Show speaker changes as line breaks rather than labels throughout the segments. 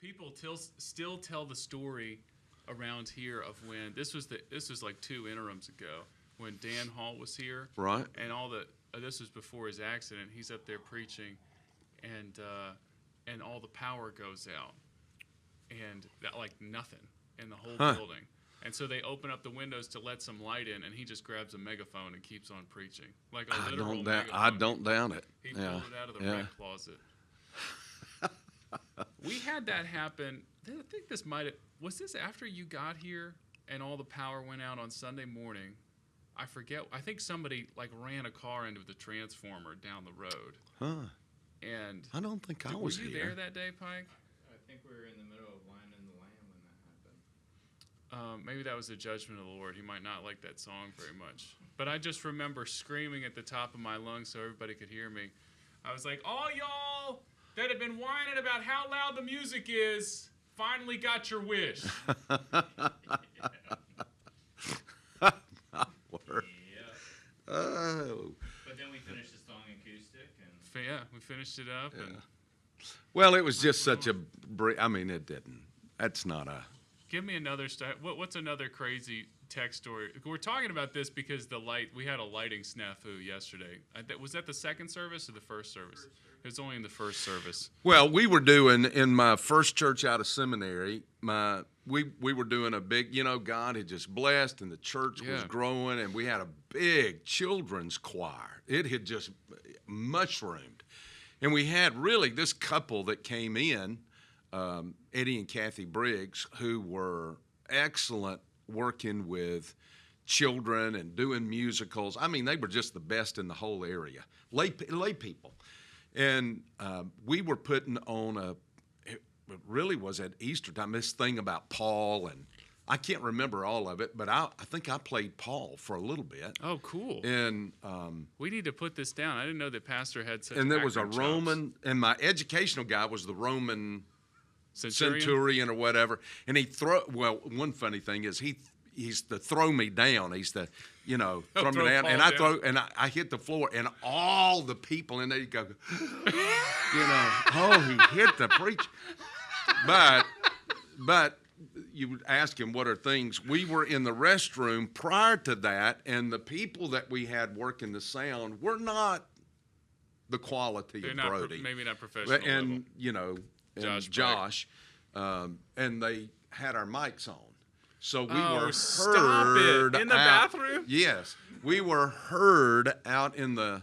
People still tell the story around here of when this was like 2 interims ago when Dan Hall was here,
right?
And this was before his accident. He's up there preaching, and all the power goes out, and that, like nothing in the whole building. And so they open up the windows to let some light in, and he just grabs a megaphone and keeps on preaching, like a literal megaphone.
I don't doubt it.
He pulled it out of the rec closet. We had that happen. I think was this after you got here and all the power went out on Sunday morning? I forget. I think somebody like ran a car into the transformer down the road.
Huh.
And
I don't think I was here.
Were you there that day, Pike?
I think we were in the middle of Lion and the Lamb when that happened.
Maybe that was the judgment of the Lord. He might not like that song very much. But I just remember screaming at the top of my lungs so everybody could hear me. I was like, all y'all that have been whining about how loud the music is finally got your wish.
Oh.
But then we finished the song acoustic.
Yeah, we finished it up.
Yeah. Well, it was just such a I mean, it didn't. That's not a...
Give me another what's another crazy tech story? We're talking about this because we had a lighting snafu yesterday. Was that the second service or the first service? It was only in the first service.
Well, we were doing, in my first church out of seminary, we were doing a big, God had just blessed and the church was growing, and we had a big children's choir. It had just mushroomed. And we had really this couple that came in, Eddie and Kathy Briggs, who were excellent working with children and doing musicals. I mean, they were just the best in the whole area, lay people. And we were putting on it really was at Easter time, this thing about Paul, and I can't remember all of it, but I think I played Paul for a little bit.
Oh, cool.
And
we need to put this down. I didn't know that pastor had such
and there was a
chops.
Roman, and my educational guy was the Roman centurion or whatever. And one funny thing is he's the throw me down. He's the, throw me down. And I hit the floor, and all the people in there, you go, he hit the preacher. But you would ask him what are things. We were in the restroom prior to that, and the people that we had working the sound were not the quality of Brody.
Maybe not professional
and,
level.
And Josh, and they had our mics on. So we were heard
in the bathroom?
Yes. We were heard out in the...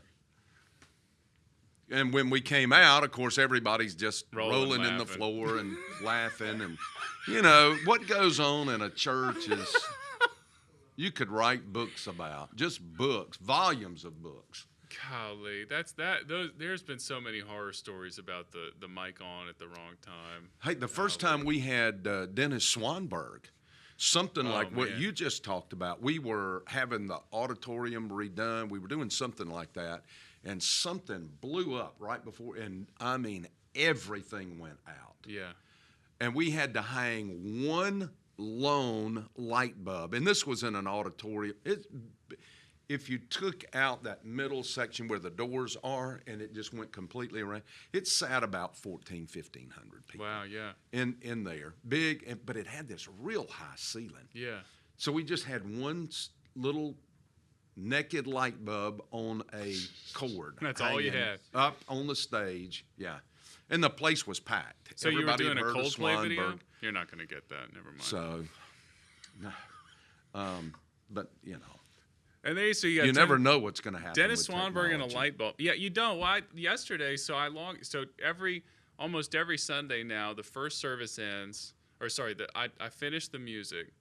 And when we came out, of course, everybody's just rolling in the floor and laughing. And, what goes on in a church is you could write books about. Just books, volumes of books.
Golly, there's been so many horror stories about the mic on at the wrong time.
Hey, the first time we had Dennis Swanberg, something like what you just talked about. We were having the auditorium redone. We were doing something like that, and something blew up right before, and I mean, everything went out.
Yeah.
And we had to hang one lone light bulb, and this was in an auditorium. If you took out that middle section where the doors are and it just went completely around, it sat about 1,500 people.
Wow, yeah.
In there. Big, but it had this real high ceiling.
Yeah.
So we just had one little naked light bulb on a cord.
That's all you had.
Up on the stage, yeah. And the place was packed.
So
everybody
you were doing a Coldplay video?
Swanberg.
You're not going to get that. Never mind.
So, but,
And then so you
never know what's going to happen.
Dennis Swanberg and a light bulb. Yeah, you don't. Well, yesterday, almost every Sunday now, the first service ends. I finish the music,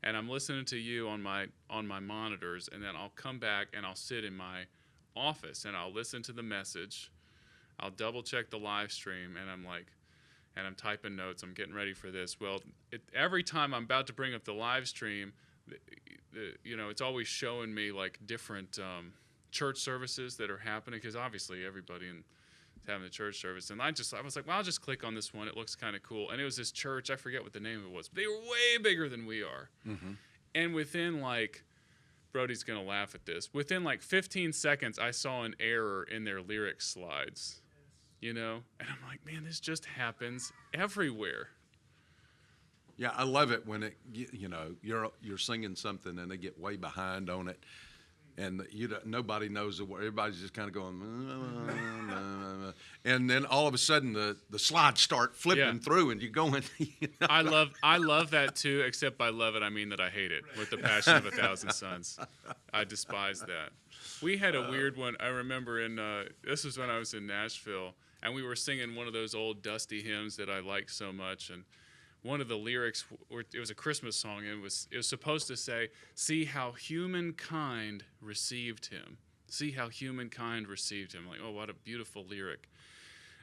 and I'm listening to you on my monitors, and then I'll come back and I'll sit in my office and I'll listen to the message. I'll double check the live stream, and I'm typing notes. I'm getting ready for this. Well, every time I'm about to bring up the live stream, it's always showing me like different church services that are happening, because obviously everybody is having a church service. And I was like, well, I'll just click on this one. It looks kind of cool. And it was this church. I forget what the name of it was. But they were way bigger than we are. Mm-hmm. And within Brody's going to laugh at this. Within 15 seconds, I saw an error in their lyric slides. And I'm like, man, this just happens everywhere.
Yeah, I love it when you're singing something and they get way behind on it, and nobody knows the word. Everybody's just kind of going, and then all of a sudden the slides start flipping through, and you're going.
I love that too. Except by love it, I mean that I hate it with the passion of 1,000 suns. I despise that. We had a weird one. I remember this was when I was in Nashville, and we were singing one of those old dusty hymns that I liked so much, and one of the lyrics, it was a Christmas song, and it was supposed to say, "See how humankind received him. See how humankind received him." Like, oh, what a beautiful lyric.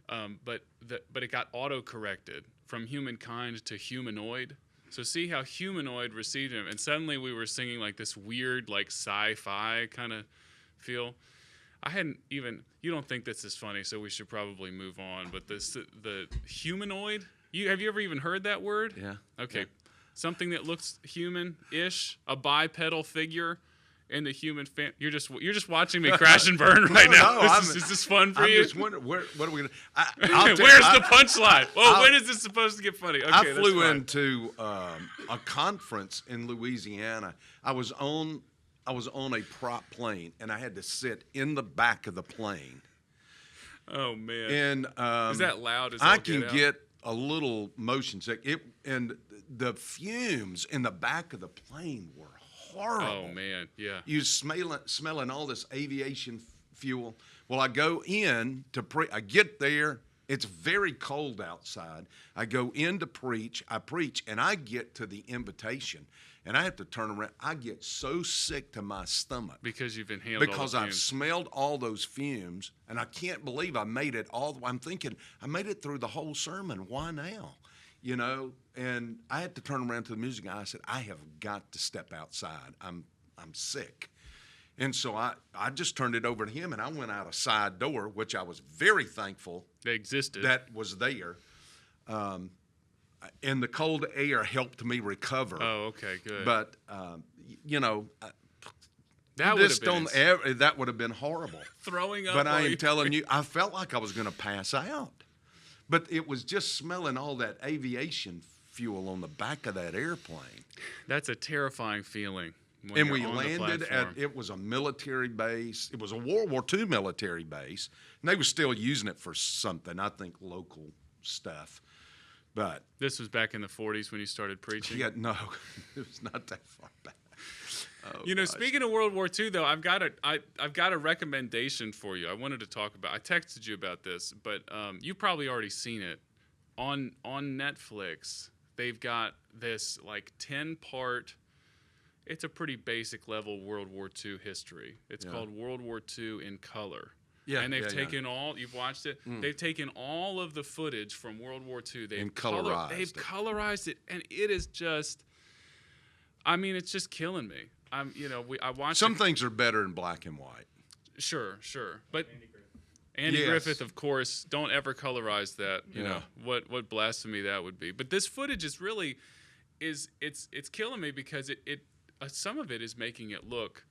But it got auto-corrected from humankind to humanoid. So see how humanoid received him, and suddenly we were singing like this weird, like sci-fi kind of feel. I hadn't even. You don't think this is funny, so we should probably move on. But the humanoid. Have you ever even heard that word?
Yeah.
Okay.
Yeah.
Something that looks human-ish, a bipedal figure in the human you're just watching me crash and burn right now. Is this fun for you?
I'm just wondering what are we going to?
Where's the punchline? Oh, when is this supposed to get funny? Okay,
I flew into a conference in Louisiana. I was on a prop plane, and I had to sit in the back of the plane.
Oh man!
And
is that loud?
I can get a little motion sick. And the fumes in the back of the plane were horrible.
Oh man, yeah.
You smelling all this aviation fuel. Well, I go in to I get there. It's very cold outside. I go in to preach. I preach, and I get to the invitation, and I have to turn around. I get so sick to my stomach
because you've inhaled.
Because I've smelled all those fumes, and I can't believe I made it all. I'm thinking I made it through the whole sermon. Why now? And I had to turn around to the music guy. I said, I have got to step outside. I'm sick. And so I just turned it over to him, and I went out a side door, which I was very thankful
they existed.
That was there. And the cold air helped me recover.
Oh, okay, good.
But, that would have been horrible.
Throwing up.
But I am telling you, I felt like I was going to pass out. But it was just smelling all that aviation fuel on the back of that airplane.
That's a terrifying feeling.
And we landed it was a military base. It was a World War II military base. And they were still using it for something, I think, local stuff. But
this was back in the 40s when you started preaching?
Yeah, no, it was not that far back. Oh, gosh.
Speaking of World War II, though, I've got a recommendation for you. I wanted to talk about. I texted you about this, but you've probably already seen it on Netflix. They've got this like 10-part. It's a pretty basic level World War II history. It's called World War II in color. Yeah, and they've taken all. You've watched it. They've taken all of the footage from World War II. They've colorized it, and it is just. I mean, it's just killing me. I watched.
Some things are better in black and white.
Sure, but Andy Griffith, of course. Don't ever colorize that. You know what blasphemy that would be. But this footage is really, it's killing me because it some of it is making it look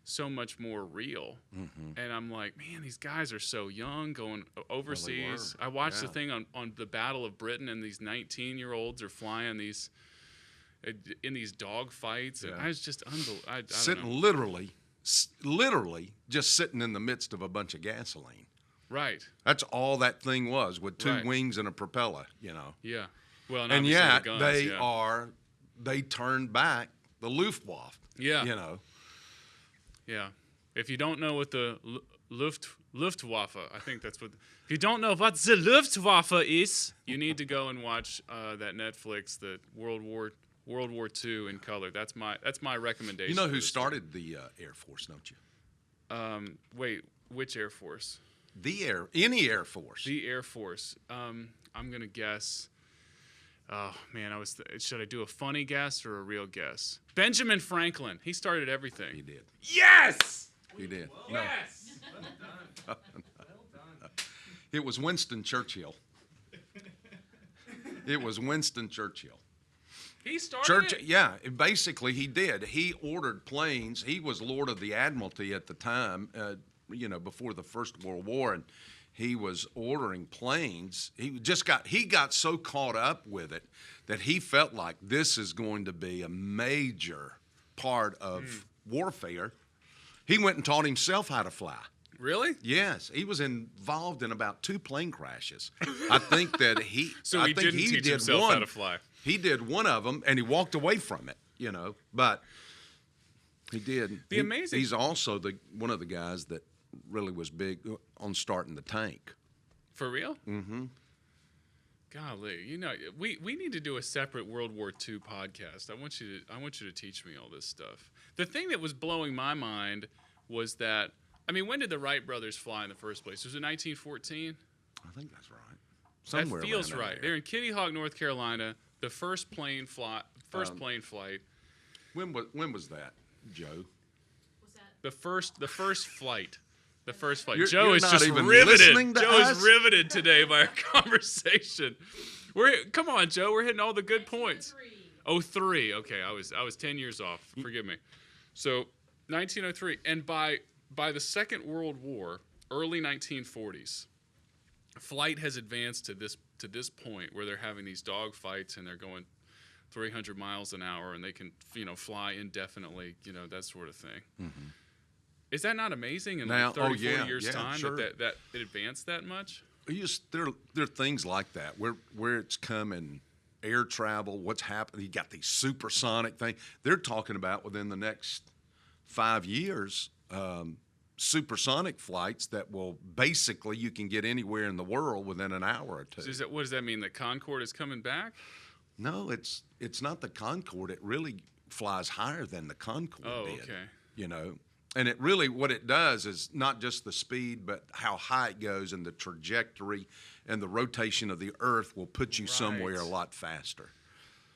so much more real. Mm-hmm. And I'm like, man, these guys are so young going overseas. I watched the thing on the Battle of Britain, and these 19-year-olds are flying these in these dog fights, and I was just unbelievable. Literally just sitting in the midst of a bunch of gasoline. Right.
That's all that thing was, with two wings and a propeller,
Yeah. Well,
and yet the guns, they turned back the Luftwaffe. Yeah.
Yeah. If you don't know what the Luftwaffe, I think that's what. If you don't know what the Luftwaffe is, you need to go and watch that Netflix, the World War II in color. That's my recommendation.
You know who started the Air Force, don't you?
Wait, which Air Force?
Any Air Force.
The Air Force. I'm gonna guess. Oh man, should I do a funny guess or a real guess? Benjamin Franklin. He started everything.
He did.
Yes.
He did.
Yes.
Well done.
It was Winston Churchill.
He started it?
Yeah, basically he did. He ordered planes. He was Lord of the Admiralty at the time, before the First World War, he was ordering planes. He got so caught up with it that he felt like this is going to be a major part of warfare. He went and taught himself how to fly.
Really?
Yes, he was involved in about 2 plane crashes. I think that he.
So
I
he
think
didn't
he
teach
did
himself
one.
how to fly.
He did one of them, and he walked away from it. But he did. He's also one of the guys that really was big on starting the tank.
For real?
Mm-hmm.
Golly, we need to do a separate World War II podcast. I want you to teach me all this stuff. The thing that was blowing my mind was that, when did the Wright brothers fly in the first place? Was it 1914?
I think that's right. Somewhere
that feels
around
right.
there.
They're in Kitty Hawk, North Carolina. The first plane flight.
When was that, Joe?
Was that?
The first flight. The first flight.
You're
is
not
just
even
riveted.
listening to
Joe
us?
is riveted today by our conversation. Come on, Joe. We're hitting all the good points. 03. Okay, I was 10 years off. Forgive me. So 1903, and by the Second World War, early 1940s, flight has advanced to this point where they're having these dog fights and they're going 300 miles an hour and they can fly indefinitely, that sort of thing. Mm-hmm. Is that not amazing in like 30, 40 years time
sure.
that it advanced that much?
There are things like that where it's come in air travel. What's happened? You got these supersonic things. They're talking about within the next 5 years, supersonic flights that will basically you can get anywhere in the world within an hour or two.
So what does that mean? The Concorde is coming back?
No, it's not the Concorde. It really flies higher than the Concorde did.
Okay.
And it really, what it does is not just the speed, but how high it goes and the trajectory and the rotation of the Earth will put you somewhere a lot faster.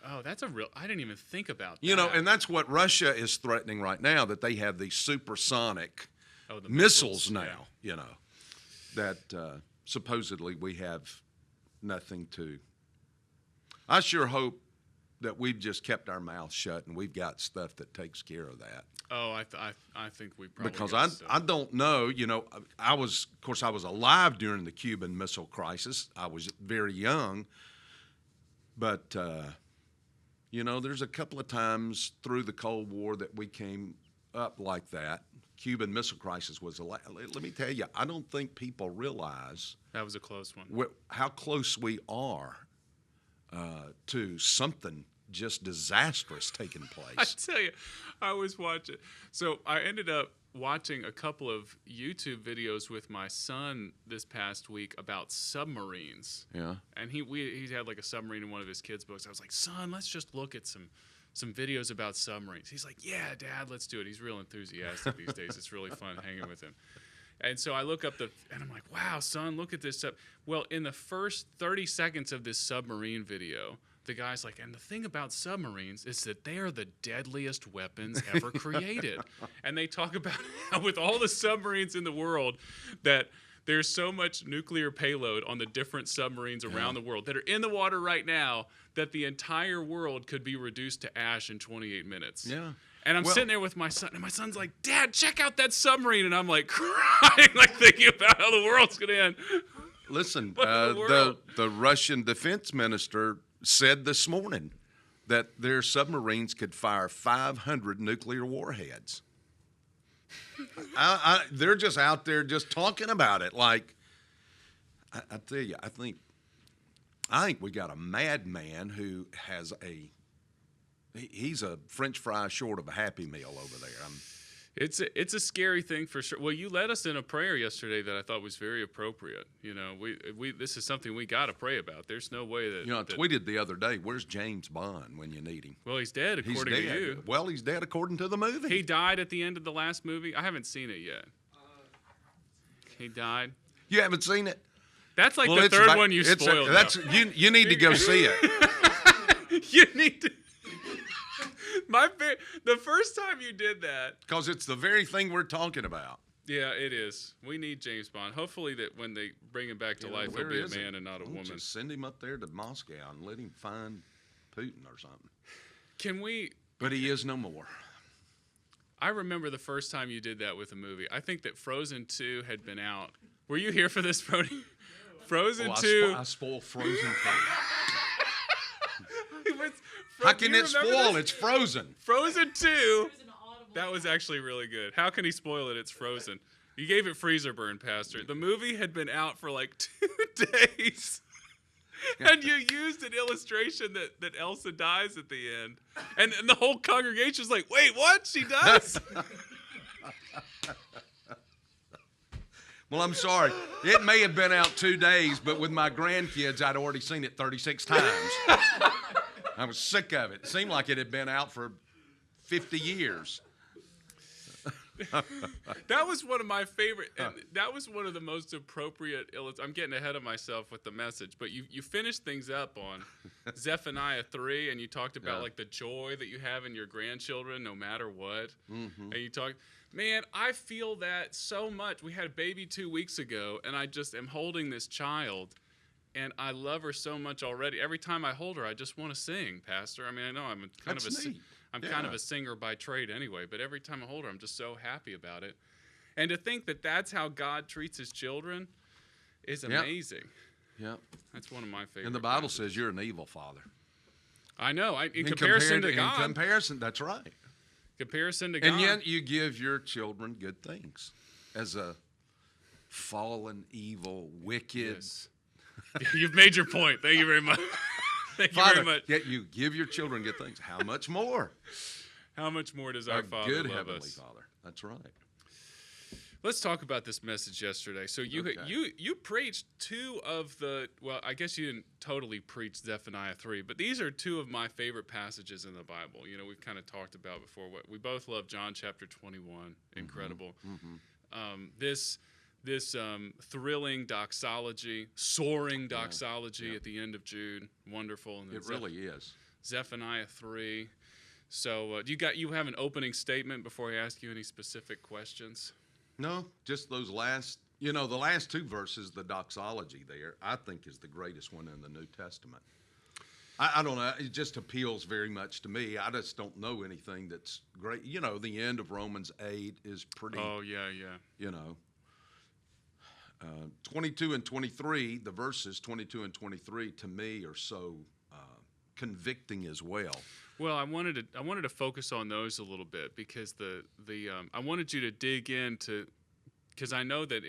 Oh, I didn't even think about that.
And that's what Russia is threatening right now, that they have these supersonic missiles now, that supposedly we have nothing to. I sure hope that we've just kept our mouths shut and we've got stuff that takes care of that.
Oh, I think we probably
because
got
I don't know. I was alive during the Cuban Missile Crisis. I was very young, but there's a couple of times through the Cold War that we came up like that. Cuban Missile Crisis was let me tell you, I don't think people realize
that was a close one.
How close we are to something just disastrous taking place.
I tell you, I was watching. So I ended up watching a couple of YouTube videos with my son this past week about submarines.
Yeah.
And he had like a submarine in one of his kids' books. I was like, son, let's just look at some videos about submarines. He's like, yeah, Dad, let's do it. He's real enthusiastic these days. It's really fun hanging with him. And so I look up and I'm like, wow, son, look at this stuff. Well, in the first 30 seconds of this submarine video, the guy's like, and the thing about submarines is that they are the deadliest weapons ever created. And they talk about how with all the submarines in the world that there's so much nuclear payload on the different submarines around the world that are in the water right now that the entire world could be reduced to ash in 28 minutes.
Yeah.
And I'm sitting there with my son, and my son's like, Dad, check out that submarine. And I'm like crying, like thinking about how the world's going to end.
Listen, the Russian defense minister said this morning that their submarines could fire 500 nuclear warheads. They're just out there just talking about it. Like, I tell you, I think we got a madman who has he's a French fry short of a Happy Meal over there.
It's a scary thing for sure. Well, you led us in a prayer yesterday that I thought was very appropriate. We this is something we got to pray about. There's no way that
I tweeted the other day, "Where's James Bond when you need him?"
Well, he's dead according to you.
Well, he's dead according to the movie.
He died at the end of the last movie. I haven't seen it yet. He died.
You haven't seen it?
That's like the third one you spoiled.
You need to go see it.
You need to. The first time you did that.
Because it's the very thing we're talking about.
Yeah, it is. We need James Bond. Hopefully that when they bring him back to life, he'll be a man and not a woman.
Just send him up there to Moscow and let him find Putin or something.
Can we?
But he is no more.
I remember the first time you did that with a movie. I think that Frozen 2 had been out Were you here for this, Brody? Frozen
Oh,
2.
I spoil Frozen for you.
Was-
How
do
can
you
it
remember
spoil?
this?
It's Frozen.
Frozen 2.
There's an audible
That was
laugh.
actually really good. How can he spoil it? It's Frozen. You gave it freezer burn, Pastor. The movie had been out for like 2 days. And you used an illustration that Elsa dies at the end. And the whole congregation's like, wait, what? She does?
Well, I'm sorry. It may have been out 2 days, but with my grandkids, I'd already seen it 36 times. I was sick of it. It seemed like it had been out for 50 years.
That was one of my favorite, and that was one of the most appropriate. I'm getting ahead of myself with the message, but you finished things up on Zephaniah 3, and you talked about like the joy that you have in your grandchildren, no matter what. And you talked, man, I feel that so much. We had a baby 2 weeks ago, and I just am holding this child, and I love her so much already. Every time I hold her, I just want to sing, Pastor. I mean, I know I'm kind
That's
of a
neat.
kind of a singer by trade anyway, but every time I hold her, I'm just so happy about it. And to think that that's how God treats his children is amazing.
Yeah.
That's one of my favorite.
And the Bible
passages.
says you're an evil father.
I know. In comparison to God.
In comparison, that's right.
Comparison to God.
And yet you give your children good things as a fallen, evil, wicked
Yes. You've made your point. Thank you very much. Thank you
Father.
very much.
Yet you give your children good things. How much more?
How much more does our Father
good
love
heavenly
us?
Father. That's right.
Let's talk about this message yesterday. So you preached 2 of the, well, I guess you didn't totally preach Zephaniah 3, but these are 2 of my favorite passages in the Bible. You know, we've kind of talked about before. We both love John chapter 21. Incredible. This thrilling doxology, soaring doxology at the end of Jude. Wonderful. And then
It really is.
Zephaniah 3. So you have an opening statement before I ask you any specific questions?
No, just those last, the last 2 verses, the doxology there, I think is the greatest one in the New Testament. I don't know. It just appeals very much to me. I just don't know anything that's great. The end of Romans 8 is pretty,
Oh, yeah.
22 and 23, the verses 22 and 23 to me are so convicting as well.
Well, I wanted to focus on those a little bit because I wanted you to dig into, because I know that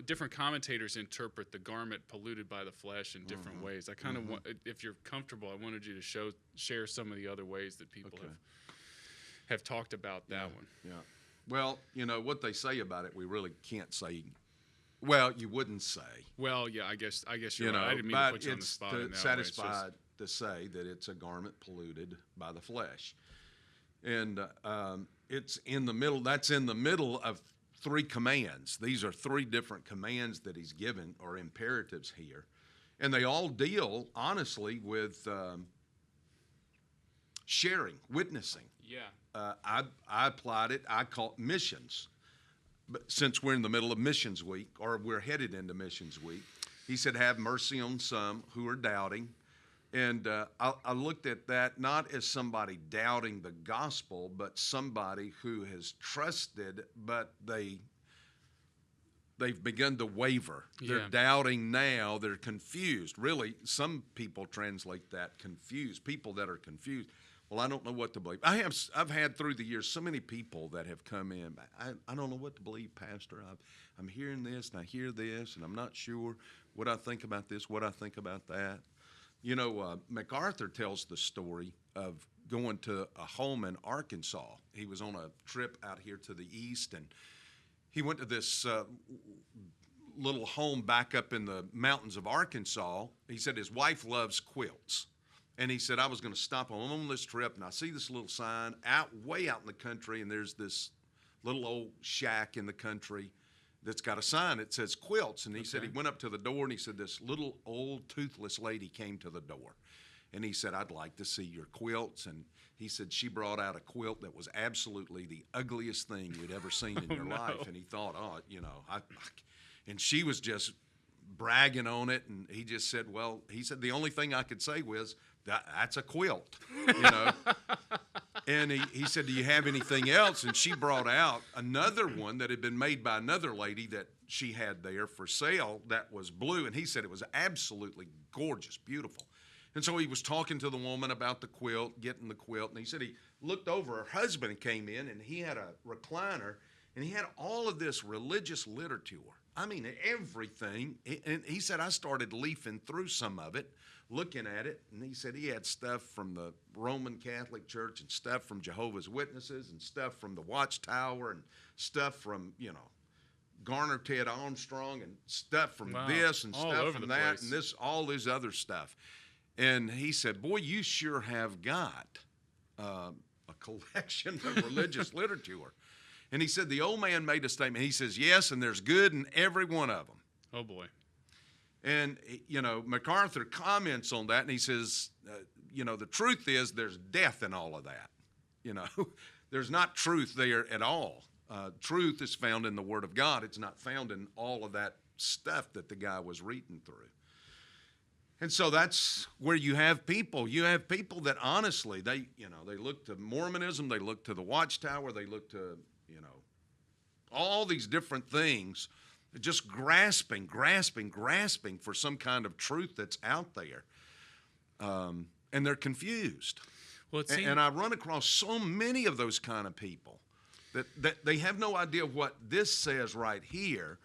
different commentators interpret the garment polluted by the flesh in different ways. I kind of if you're comfortable, I wanted you to share some of the other ways that people have talked about that one.
Yeah. Well, what they say about it, we really can't say. Well, you wouldn't say.
Well, yeah, I guess you're right. I didn't mean to put you on the spot in that way. It's
satisfied to say that it's a garment polluted by the flesh, and it's in the middle. That's in the middle of 3 commands. These are 3 different commands that he's given, or imperatives here, and they all deal honestly with sharing, witnessing.
Yeah.
I applied it. I call it missions. But since we're in the middle of Missions Week, or we're headed into Missions Week, he said, have mercy on some who are doubting. And I looked at that not as somebody doubting the gospel, but somebody who has trusted, but they've begun to waver.
Yeah.
They're doubting now. They're confused. Really, some people translate that confused. People that are confused. Well, I don't know what to believe. I've had through the years so many people that have come in. I don't know what to believe, Pastor. I'm hearing this and I hear this, and I'm not sure what I think about this, what I think about that. MacArthur tells the story of going to a home in Arkansas. He was on a trip out here to the east, and he went to this little home back up in the mountains of Arkansas. He said his wife loves quilts. And he said, I was going to stop on this trip, and I see this little sign way out in the country, and there's this little old shack in the country that's got a sign that says quilts. And he said he went up to the door, and he said this little old toothless lady came to the door. And he said, I'd like to see your quilts. And he said she brought out a quilt that was absolutely the ugliest thing you'd ever seen in your life. And he thought, and she was just bragging on it. And he just said, the only thing I could say was, that's a quilt, And he said, do you have anything else? And she brought out another one that had been made by another lady that she had there for sale that was blue, and he said it was absolutely gorgeous, beautiful. And so he was talking to the woman about the quilt, getting the quilt, and he said he looked over, her husband came in, and he had a recliner, and he had all of this religious literature. I mean, everything. And he said, I started leafing through some of it, looking at it, and he said he had stuff from the Roman Catholic Church and stuff from Jehovah's Witnesses and stuff from the Watchtower and stuff from, Garner Ted Armstrong and stuff from this and
all
stuff
over
from
the
that
place.
and all this other stuff. And he said, boy, you sure have got a collection of religious literature. And he said the old man made a statement. He says, yes, and there's good in every one of them.
Oh, boy.
And, MacArthur comments on that, and he says, the truth is there's death in all of that. There's not truth there at all. Truth is found in the Word of God. It's not found in all of that stuff that the guy was reading through. And so that's where you have people. You have people that honestly, they look to Mormonism, they look to the Watchtower, they look to, all these different things, just grasping for some kind of truth that's out there. And they're confused.
Well, it seems,
and I run across so many of those kind of people that they have no idea what this says right here,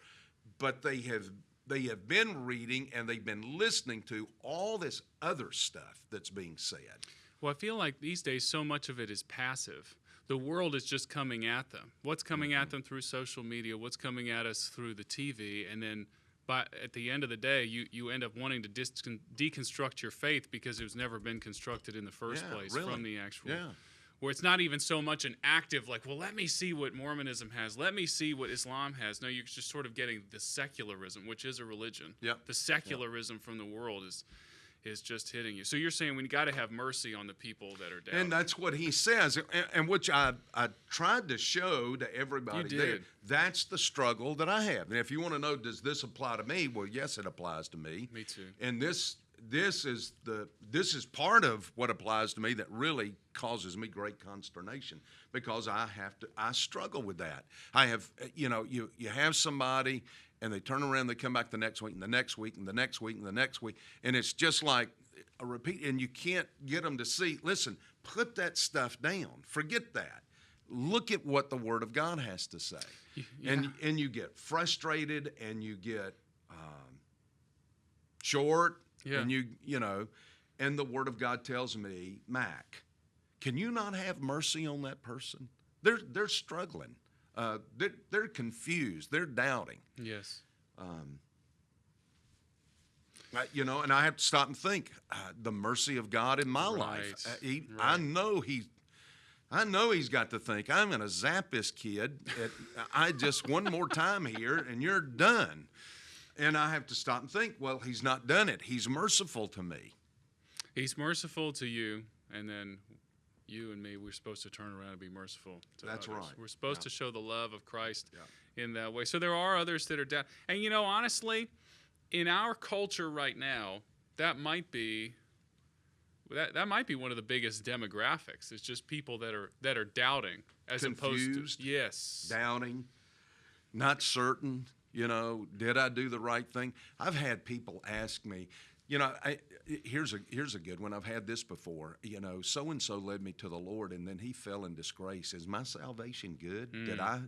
but they have been reading and they've been listening to all this other stuff that's being said.
well, I feel like these days so much of it is passive. The world is just coming at them. What's coming at them through social media? What's coming at us through the TV? And then at the end of the day, you end up wanting to deconstruct your faith because it was never been constructed in the first place from the actual.
Yeah.
Where it's not even so much an active, like, well, let me see what Mormonism has. Let me see what Islam has. No, you're just sort of getting the secularism, which is a religion.
Yep.
The secularism from the world is just hitting you. So you're saying we got to have mercy on the people that are down.
And that's what he says, and which I tried to show to everybody
You
there.
did.
That's the struggle that I have. And if you want to know, does this apply to me? Well, yes, it applies to me.
Me too.
And this is part of what applies to me that really causes me great consternation, because I struggle with that. I have, you have somebody and they turn around, they come back the next week and the next week and the next week and the next week, and it's just like a repeat, and you can't get them to see, listen, put that stuff down. Forget that. Look at what the Word of God has to say.
Yeah.
And you get frustrated and you get short.
Yeah.
And and the Word of God tells me, Mac, can you not have mercy on that person? They're struggling. They're confused. They're doubting.
Yes.
And I have to stop and think the mercy of God in my life.
Right.
I know he's got to think, I'm going to zap this kid. I just one more time here, and you're done. And I have to stop and think, well, he's not done it. He's merciful to me.
He's merciful to you, and then you and me, we're supposed to turn around and be merciful to
That's
others.
right.
We're supposed to show the love of Christ
Yeah.
in that way. So there are others that are down. And, honestly, in our culture right now, that might be one of the biggest demographics. It's just people that are doubting as
Confused,
opposed to yes.
doubting, not certain. Did I do the right thing? I've had people ask me, here's a good one. I've had this before. So-and-so led me to the Lord, and then he fell in disgrace. Is my salvation good? Did I,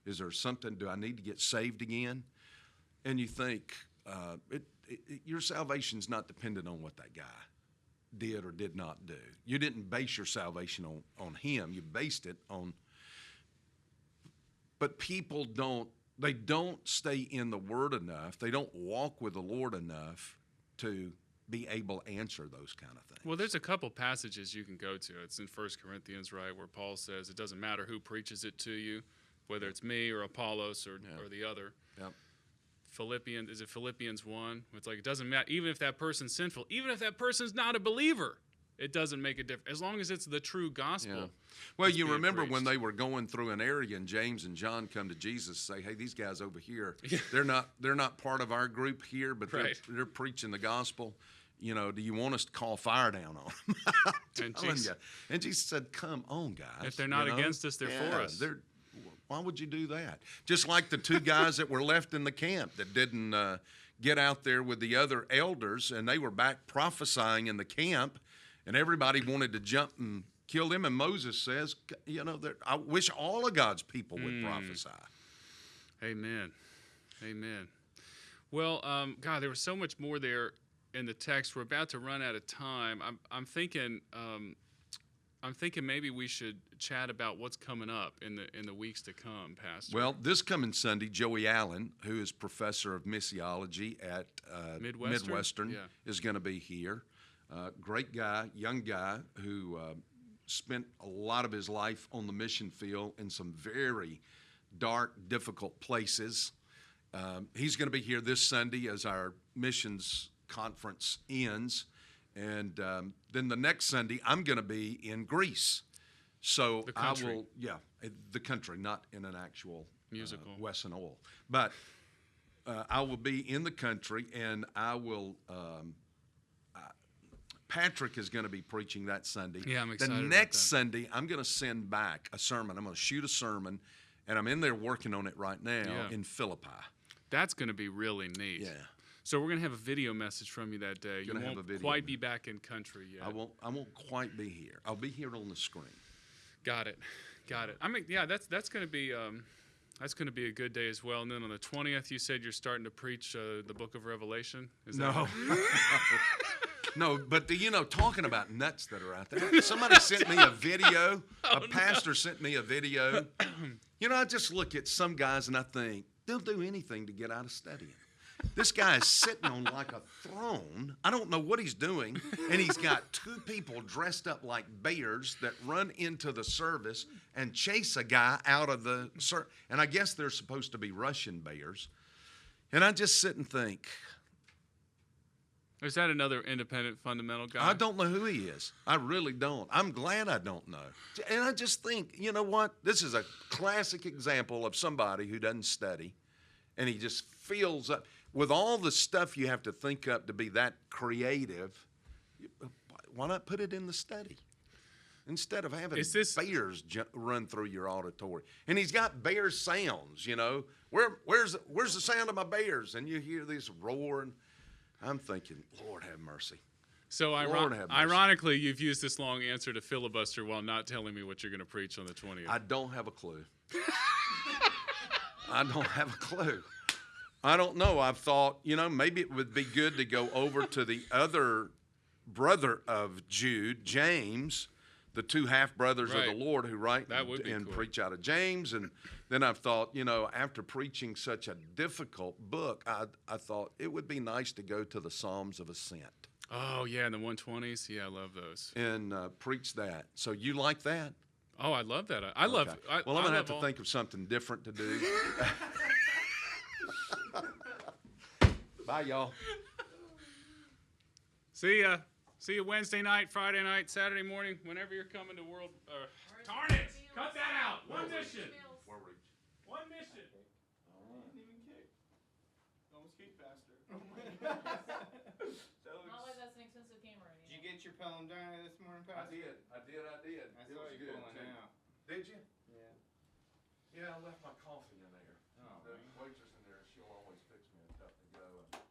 is there something, do I need to get saved again? And you think, your salvation's not dependent on what that guy did or did not do. You didn't base your salvation on him. You based it on, but people don't stay in the Word enough. They don't walk with the Lord enough to be able to answer those kind of things.
Well, there's a couple passages you can go to. It's in 1 Corinthians, right, where Paul says it doesn't matter who preaches it to you, whether it's me or Apollos or the other.
Yep.
Philippians 1? It's like it doesn't matter. Even if that person's sinful, even if that person's not a believer, it doesn't make a difference. As long as it's the true gospel.
Yeah. Well, you remember when they were going through an area and James and John come to Jesus and say, hey, these guys over here, they're not part of our group here, but they're preaching the gospel. Do you want us to call fire down on them? And Jesus said, come on, guys.
If they're not against us, they're for us.
Why would you do that? Just like the two guys that were left in the camp that didn't get out there with the other elders, and they were back prophesying in the camp, and everybody wanted to jump and kill them. And Moses says, I wish all of God's people would prophesy.
Amen. Amen. Well, God, there was so much more there in the text. We're about to run out of time. I'm thinking maybe we should chat about what's coming up in the weeks to come, Pastor.
Well, this coming Sunday, Joey Allen, who is professor of missiology at Midwestern
Yeah.
is going to be here. Great guy, young guy who spent a lot of his life on the mission field in some very dark, difficult places. He's going to be here this Sunday as our missions conference ends. And then the next Sunday, I'm going to be in Greece. So
The country.
The country, not in an actual
Musical.
Wesson Oil. But I will be in the country, and I will. Patrick is going to be preaching that Sunday.
Yeah, I'm excited
The
about
next
that.
Sunday, I'm going to send back a sermon. I'm going to shoot a sermon, and I'm in there working on it right now
Yeah.
in Philippi.
That's going to be really neat.
Yeah.
So we're going to have a video message from you that day. You
Gonna have
won't
a video
quite be back in country yet.
I won't quite be here. I'll be here on the screen.
Got it. I mean, yeah, that's going to be a good day as well. And then on the 20th, you said you're starting to preach the Book of Revelation. Is that
No. No, but talking about nuts that are out there. Somebody sent me a video. A pastor sent me a video. I just look at some guys and I think, they'll do anything to get out of studying. This guy is sitting on like a throne. I don't know what he's doing. And he's got two people dressed up like bears that run into the service and chase a guy out of the service. And I guess they're supposed to be Russian bears. And I just sit and think,
Is that another independent fundamental guy?
I don't know who he is. I really don't. I'm glad I don't know. And I just think, you know what? This is a classic example of somebody who doesn't study, and he just fills up. With all the stuff you have to think up to be that creative, why not put it in the study? Instead of having bears run through your auditory. And he's got bear sounds, Where's the sound of my bears? And you hear this roaring. I'm thinking, Lord have mercy.
So
Lord have mercy.
ironically, you've used this long answer to filibuster while not telling me what you're going to preach on the 20th.
I don't have a clue. I don't have a clue. I don't know. I've thought, maybe it would be good to go over to the other brother of Jude, James, the two half-brothers of the Lord who write and preach out of James. And then I've thought, after preaching such a difficult book, I thought it would be nice to go to the Psalms of Ascent.
Oh, yeah, and the 120s. Yeah, I love those.
And preach that. So you like that?
Oh, I love that. I love it.
I'm going to have to think of something different to do. Bye, y'all.
See ya Wednesday night, Friday night, Saturday morning, whenever you're coming to World. Darn it! Cut that out. One mission. One mission.
Didn't even kick. Almost kicked faster.
Not like that's an expensive camera.
Did you get your Pelham Diner this morning, Pastor?
I did.
I saw you pulling out.
Did you?
Yeah.
Yeah, I left my coffee in there.
Oh,
The
man.
waitress in there, she'll always fix me a cup to go.